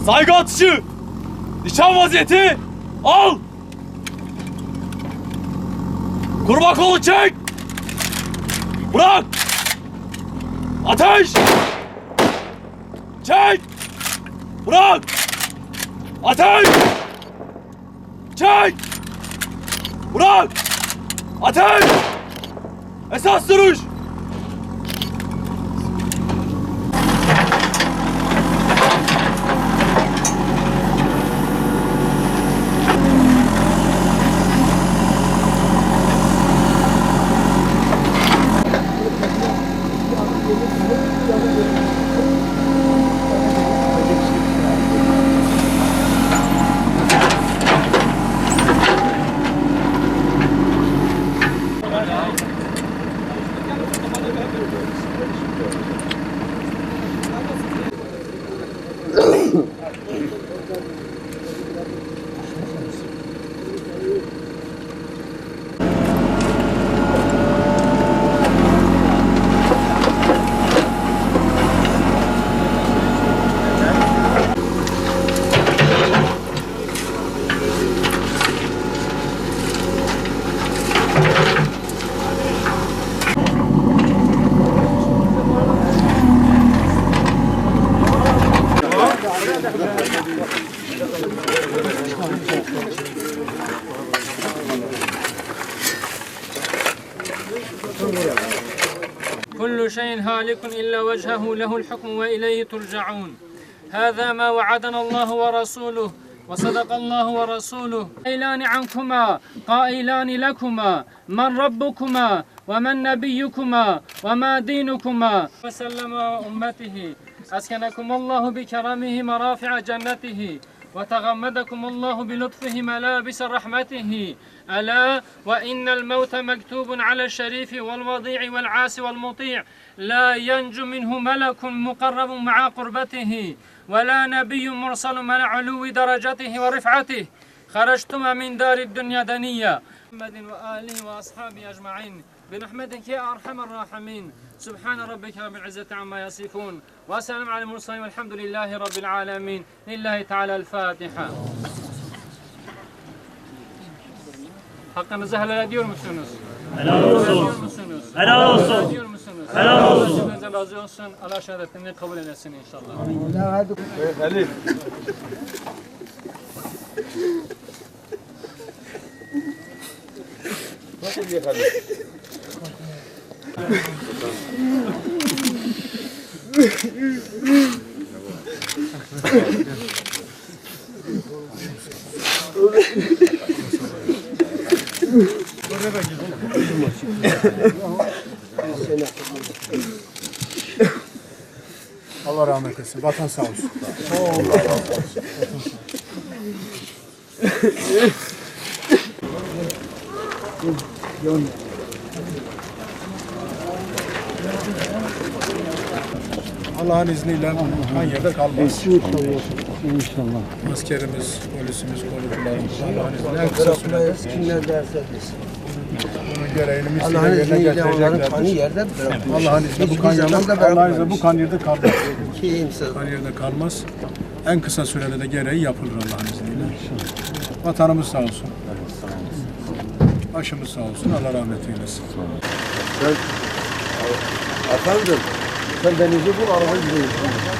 Saygı atışı! Nişan vaziyeti! Al! Kurban kolu çek! Bırak! Ateş! Çek! Bırak! Ateş! Çek! Bırak! Ateş! Esas duruş! كل شيء هالك إلا وجهه له الحكم وإليه ترجعون هذا ما وعدنا الله ورسوله وصدق الله ورسوله قائلان عنكما قائلان لكما من ربكما ومن نبيكما وما دينكما وسلم أمته أسكنكم الله بكرمه مرافع جنته وتغمدكم الله بلطفه ملابس رحمته ألا وإن الموت مكتوب على الشريف والوضيع والعاصي والمطيع لا ينجو منه ملك مقرب مع قربته ولا نبي مرسل مع علو درجته ورفعته خرجتما من دار الدنيا دنيا محمد وآله وأصحابه أجمعين برحمتك يا أرحم الراحمين سبحان ربك رب العزة عما يصفون وسلام على المرسلين والحمد لله رب العالمين لله تعالى الفاتحة. Hakkınızı helal ediyor musunuz? Helal olsun. Helal olsun. Ediyor musunuz? Helal olsun. Hepinizden razı olsun. Allah şehadetini kabul eylesin inşallah. Ali. Nasıl yakalım? Allah rahmet etsin. Vatan sağ olsun. Allah'ın izniyle aynı yerde kalmaz. İnşallah. Askerimiz, polisimiz, korucularımız Allah'ın izniyle en kısa sürede Kimler derse desin. bunun gereğini Allah'ın misliyle yerine izniyle onların kanı getireceklerdir. yerde bırakmış. Allah'ın izniyle bu Hiçbir kan zaman da yerde, Allah'ın bırakmamış. izniyle bu kan yerde kalmaz. Kimse. Kan yerde kalmaz. En kısa sürede de gereği yapılır Allah'ın izniyle. Vatanımız sağ olsun. Başımız sağ olsun. Allah rahmet eylesin. Efendim, sen denizi bul, arabayı gidiyorsun.